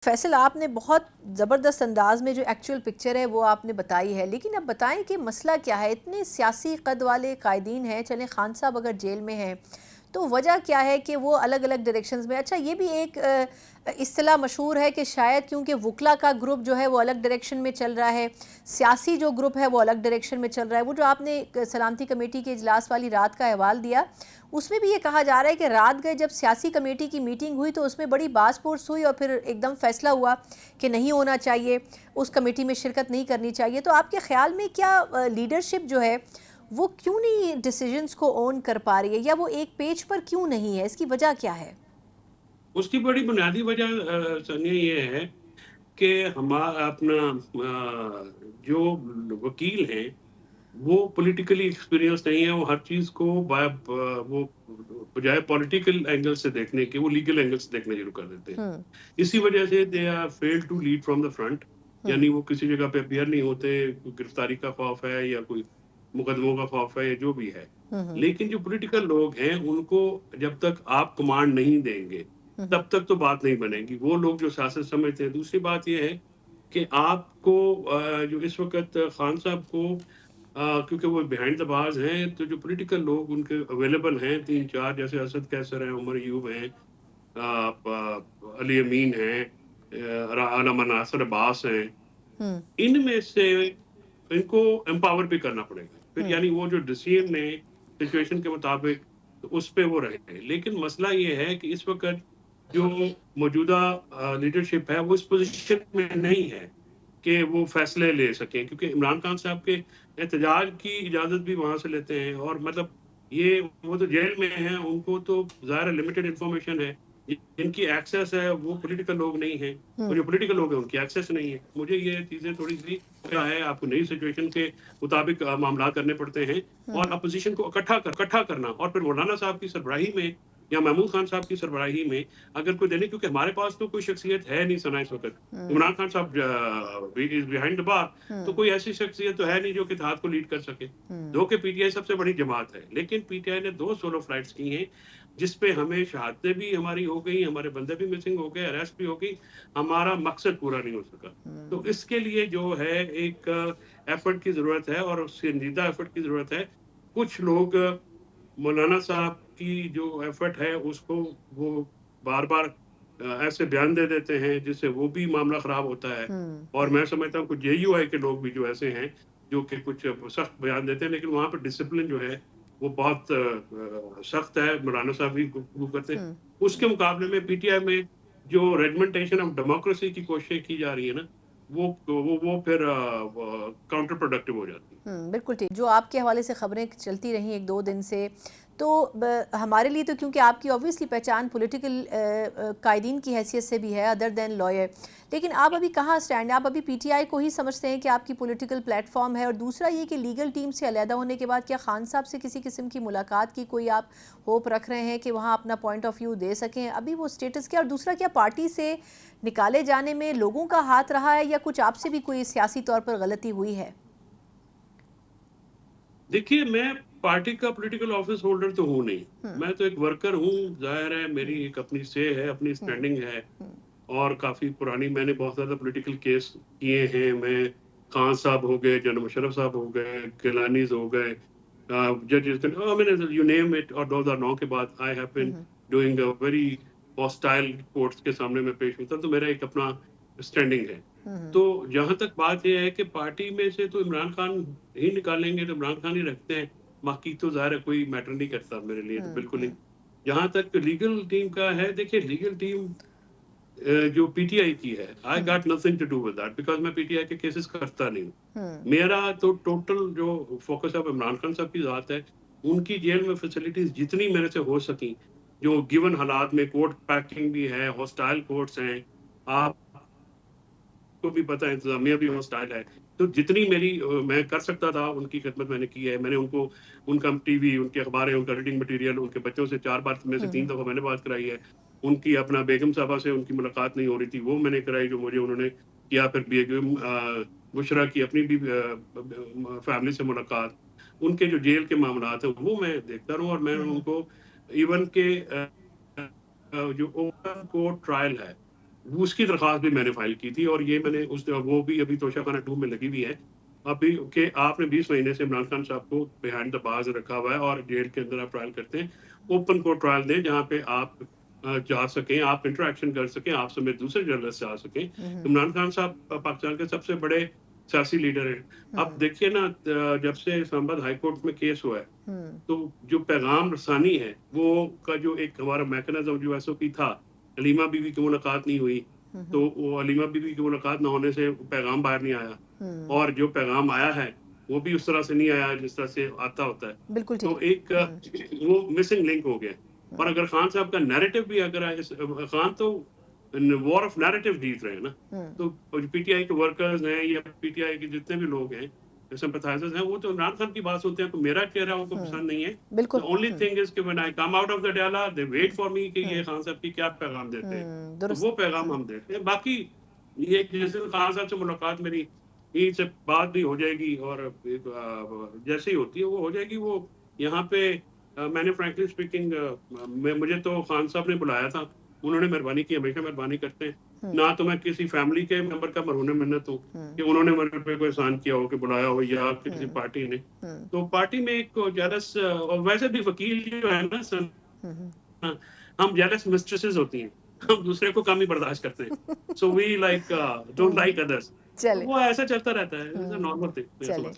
فیصل، آپ نے بہت زبردست انداز میں جو ایکچول پکچر ہے وہ آپ نے بتائی ہے، لیکن اب بتائیں کہ مسئلہ کیا ہے؟ اتنے سیاسی قد والے قائدین ہیں، چلیں خان صاحب اگر جیل میں ہیں تو وجہ کیا ہے کہ وہ الگ الگ ڈائریکشنز میں؟ اچھا، یہ بھی ایک اصطلاح مشہور ہے کہ شاید کیونکہ وکلا کا گروپ جو ہے وہ الگ ڈائریکشن میں چل رہا ہے، سیاسی جو گروپ ہے وہ الگ ڈائریکشن میں چل رہا ہے۔ وہ جو آپ نے سلامتی کمیٹی کے اجلاس والی رات کا احوال دیا، اس میں بھی یہ کہا جا رہا ہے کہ رات گئے جب سیاسی کمیٹی کی میٹنگ ہوئی تو اس میں بڑی باس پرس ہوئی اور پھر ایک دم فیصلہ ہوا کہ نہیں ہونا چاہیے، اس کمیٹی میں شرکت نہیں کرنی چاہیے۔ تو آپ کے خیال میں کیا لیڈرشپ جو ہے وہ کیوں نہیں ڈیسیجنز کو اون کر پا رہی ہے، یا وہ ایک پیج پر کیوں نہیں ہے؟ اس کی وجہ کیا ہے؟ اس کی بڑی بنیادی وجہ ثانیہ یہ ہے کہ ہمارا اپنا جو وکیل ہیں وہ پولیٹیکلی ایکسپیرینس نہیں ہے، وہ ہر چیز کو وہ بجائے پولیٹیکل اینگل سے دیکھنے کے وہ لیگل اینگل سے دیکھنا شروع کر دیتے ہیں۔ ہم اسی وجہ سے they are fail to lead from the front, ہم یعنی وہ کسی جگہ پہ اپیئر نہیں ہوتے، کوئی گرفتاری کا خوف ہے یا کوئی مقدموں کا خوف ہے یا جو بھی ہے۔ ہم لیکن جو پولیٹیکل لوگ ہیں ان کو جب تک آپ کمانڈ نہیں دیں گے ہم تب تک تو بات نہیں بنے گی، وہ لوگ جو سیاست سمجھتے ہیں۔ دوسری بات یہ ہے کہ آپ کو جو اس وقت خان صاحب کو کیونکہ وہ بیہائنڈ دا بارز ہیں، تو جو پولیٹیکل لوگ ان کے اویلیبل ہیں 3-4، جیسے اسد کیسر ہیں، عمر ایوب ہیں، علی امین ہیں، علامہ ناصر عباس ہیں، ہم ان میں سے ان کو امپاور بھی کرنا پڑے گا پھر، ہم یعنی وہ جو ڈیسیژن نے سچویشن کے مطابق تو اس پہ وہ رہے۔ لیکن مسئلہ یہ ہے کہ اس وقت جو موجودہ لیڈرشپ ہے وہ اس پوزیشن میں نہیں ہے کہ وہ فیصلے لے سکیں، کیونکہ عمران خان صاحب کے احتجاج کی اجازت بھی وہاں سے لیتے ہیں، اور مطلب یہ وہ تو جیل میں ہیں، ان کو تو ظاہر لمیٹڈ انفارمیشن ہے، جن کی ایکسیس ہے وہ پولیٹیکل لوگ نہیں ہیں، اور جو پولیٹیکل لوگ ہیں ان کی ایکسیس نہیں ہے۔ مجھے یہ چیزیں تھوڑی سی کیا ہے، آپ کو نئی سچویشن کے مطابق معاملات کرنے پڑتے ہیں، اور اپوزیشن کو اکٹھا کرنا، اور پھر مولانا صاحب کی سربراہی میں یا محمود خان صاحب کی سربراہی میں اگر کوئی دینے، کیونکہ ہمارے پاس تو کوئی شخصیت ہے نہیں سنا اس وقت، عمران خان صاحب بیہائنڈ دا بار، تو کوئی ایسی شخصیت تو ہے نہیں جو کہ اتحاد کو لیڈ کر سکے۔ دو کہ پی ٹی آئی سب سے بڑی جماعت ہے، لیکن پی ٹی آئی نے 2 سولو فلائٹس کی ہیں جس پہ ہمیں شہادتیں بھی ہماری ہو گئی، ہمارے بندے بھی مسنگ ہو گئے، اریسٹ بھی ہو گئی، ہمارا مقصد پورا نہیں ہو سکا۔ تو اس کے لیے جو ہے ایک ایفرٹ کی ضرورت ہے، اور سنجیدہ ایفرٹ کی ضرورت ہے۔ کچھ لوگ مولانا صاحب کی جو ایفرٹ ہے اس کو وہ بار بار ایسے بیان دے دیتے ہیں جس سے وہ بھی معاملہ خراب ہوتا ہے، اور میں سمجھتا ہوں کچھ جے یو آئی کے لوگ بھی جو ایسے ہیں جو کہ کچھ سخت بیان دیتے ہیں، لیکن وہاں پہ ڈسپلن جو ہے وہ بہت سخت ہے، مولانا صاحب بھی گفتگو کرتے ہیں۔ اس کے مقابلے میں پی ٹی آئی میں جو ریجمنٹیشن آف ڈیموکریسی کی کوششیں کی جا رہی ہے نا، وہ پھر کاؤنٹر پروڈکٹیو ہو جاتی ہے۔ بالکل ٹھیک۔ جو آپ کے حوالے سے خبریں چلتی رہیں 1-2 دن سے، تو ہمارے لیے تو کیونکہ آپ کی اوبویسلی پہچان پولیٹیکل قائدین کی حیثیت سے بھی ہے ادر دین لائر، لیکن آپ ابھی کہاں سٹینڈ ہیں؟ آپ ابھی پی ٹی آئی کو ہی سمجھتے ہیں کہ آپ کی پولیٹیکل پلیٹ فارم ہے؟ اور دوسرا یہ کہ لیگل ٹیم سے علیحدہ ہونے کے بعد کیا خان صاحب سے کسی قسم کی ملاقات کی کوئی آپ ہوپ رکھ رہے ہیں کہ وہاں اپنا پوائنٹ آف ویو دے سکیں؟ ابھی وہ سٹیٹس کیا؟ اور دوسرا، کیا پارٹی سے نکالے جانے میں لوگوں کا ہاتھ رہا ہے، یا کچھ آپ سے بھی کوئی سیاسی طور پر غلطی ہوئی ہے؟ دیکھیے، میں پارٹی کا پولیٹیکل آفس ہولڈر تو ہوں نہیں، میں تو ایک ورکر ہوں۔ ظاہر ہے میری ایک اپنی سے ہے، اپنی اسٹینڈنگ ہے، اور کافی پرانی میں نے بہت زیادہ پولیٹیکل کیس کیے ہیں۔ میں خان صاحب ہو گئے، جنرل مشرف صاحب ہو گئے، گیلانیز ہو گئے، ججز، یو نیم اٹ، اور 2009 کے بعد I have been doing a very hostile courts کے سامنے میں پیش ہوتا، تو میرا ایک اپنا اسٹینڈنگ ہے۔ تو جہاں تک بات یہ ہے کہ پارٹی میں سے تو عمران خان ہی نکالیں گے تو عمران خان ہی رکھتے ہیں، باقی تو ظاہر ہے کوئی میٹر نہیں کرتا میرے لیے، تو بالکل نہیں۔ جہاں تک لیگل ٹیم کا ہے، دیکھیے لیگل ٹیم جو پی ٹی آئی کی ہے، I got nothing to do with that, because میں پی ٹی آئی کے کیسز کرتا نہیں ہوں۔ میرا تو ٹوٹل جو فوکس اب عمران خان صاحب کی ذات ہے، ان کی جیل میں فیسلٹیز جتنی میرے سے ہو سکیں، جو گیون حالات میں کورٹ پیکنگ بھی ہے، ہاسٹائل کورٹس ہیں، آپ کو بھی پتہ ہے انتظامیہ بھی ہاسٹائل ہے، تو جتنی میری میں کر سکتا تھا ان کی خدمت میں نے کی ہے۔ میں نے ان کو ان کا ٹی وی، ان کی اخباریں، ان کا ریڈنگ مٹیریل، ان کے بچوں سے 4 بار میں سے 3 دفعہ میں نے بات کرائی ہے۔ ان کی اپنا بیگم صاحبہ سے ان کی ملاقات نہیں ہو رہی تھی، وہ میں نے کرائی جو مجھے انہوں نے کیا۔ پھر بیگم بشرا کی اپنی بھی فیملی سے ملاقات، ان کے جو جیل کے معاملات ہیں وہ میں دیکھتا رہوں، اور میں ان کو ایون کہ جو اوپن کورٹ ٹرائل ہے اس کی درخواست بھی میں نے فائل کی تھی اور یہ میں نے وہ بھی ابھی توشہ خانہ 2 میں لگی ہوئی ہے ابھی کہ آپ نے 20 مہینے سے عمران خان صاحب کو بیہائنڈ دا بارز رکھا ہوا ہے اور جیل کے اندر آپ ٹرائل کرتے ہیں. اوپن کورٹ ٹرائل دیں جہاں پہ آپ جا سکیں, آپ انٹریکشن کر سکیں, آپ سمیت دوسرے جرنلسٹ جا سکیں. عمران خان صاحب پاکستان کے سب سے بڑے سیاسی لیڈر ہیں. اب دیکھیے نا, جب سے اسلام آباد ہائی کورٹ میں کیس ہوا ہے تو جو پیغام رسانی ہے وہ کا جو ایک ہمارا میکنزم جو ایس او پی تھا, علیمہ بی بی کی ملاقات نہیں ہوئی تو وہ علیمہ بی بی کی ملاقات نہ ہونے سے پیغام باہر نہیں آیا, اور جو پیغام آیا ہے وہ بھی اس طرح سے نہیں آیا جس طرح سے آتا ہوتا ہے. بالکل تو ٹھیک. ایک وہ مسنگ لنک ہو گیا. اور اگر خان صاحب کا نیریٹو بھی اگر خان تو وار آف نیریٹو جیت رہے ہیں نا, تو پی ٹی آئی کے ورکرز ہیں یا پی ٹی آئی کے جتنے بھی لوگ ہیں سمپتھائزرز ہیں, وہ تو عمران خان کی بات سنتے ہیں, تو میرا چہرہ ان کو پسند نہیں ہے. بالکل. The only thing is کہ when I come out of the ڈیالہ they wait for me کہ یہ خان صاحب کی کیا پیغام دیتے ہیں, تو وہ پیغام ہم دیتے ہیں. باقی یہ جیسے خان صاحب سے ملاقات میری عید سے بات بھی ہو جائے گی اور جیسے ہی ہوتی ہے وہ ہو جائے گی. وہ یہاں پہ میں نے فرینکلی اسپیکنگ مجھے تو خان صاحب نے بلایا تھا, انہوں نے مہربانی کی, ہمیشہ مہربانی کرتے ہیں. نہ تو میں کسی فیملی کے ممبر کا مرہون منت ہوں کہ انہوں نے میرے پہ کوئی احسان کیا ہو کہ بلایا ہو یا کسی پارٹی نے. تو پارٹی میں ایک جیلس, اور ویسے بھی وکیل جو ہے نا ہم جیلس مسٹریسز ہوتی ہیں, ہم دوسرے کو کم ہی برداشت کرتے ہیں. سو وی لائک ڈونٹ لائک ادرس. وہ ایسا چلتا رہتا ہے, نارمل تھنگ.